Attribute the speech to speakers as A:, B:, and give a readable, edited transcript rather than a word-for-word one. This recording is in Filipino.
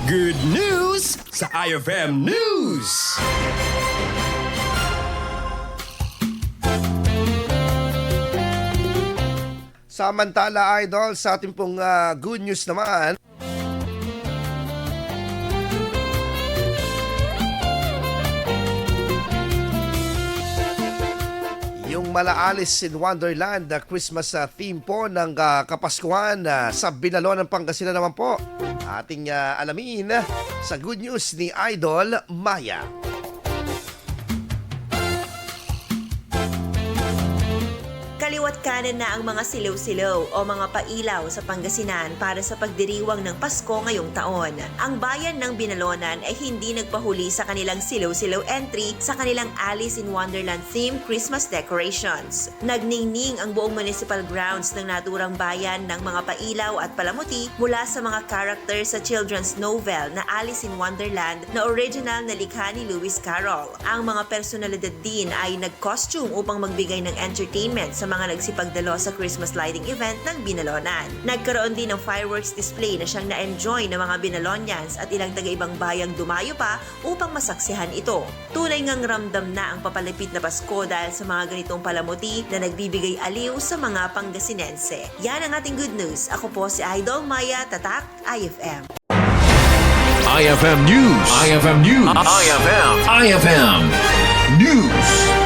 A: Good news sa IFM News!
B: Samantala, idol, sa ating pong good news naman, yung Mala Alice in Wonderland na Christmas theme po ng Kapaskuhan sa Binalonan, Pangasinan naman po. Ating alamin sa good news ni Idol Maya.
C: Kaliwat kanan na ang mga silaw-silaw o mga pailaw sa Pangasinan para sa pagdiriwang ng Pasko ngayong taon. Ang bayan ng Binalonan ay hindi nagpahuli sa kanilang silaw-silaw entry sa kanilang Alice in Wonderland themed Christmas decorations. Nagningning ang buong municipal grounds ng naturang bayan ng mga pailaw at palamuti mula sa mga characters sa children's novel na Alice in Wonderland na original na likha ni Lewis Carroll. Ang mga personalidad din ay nag-costume upang magbigay ng entertainment sa mga nagsipagdalo sa Christmas lighting event ng Binalonan. Nagkaroon din ng fireworks display na siyang na-enjoy ng mga Binalonians at ilang taga-ibang bayang dumayo pa upang masaksihan ito. Tunay ngang ramdam na ang papalapit na Pasko dahil sa mga ganitong palamuti na nagbibigay aliw sa mga Pangasinense. Yan ang ating good news. Ako po si Idol Maya, Tatak, IFM.
A: IFM News! IFM News! IFM News!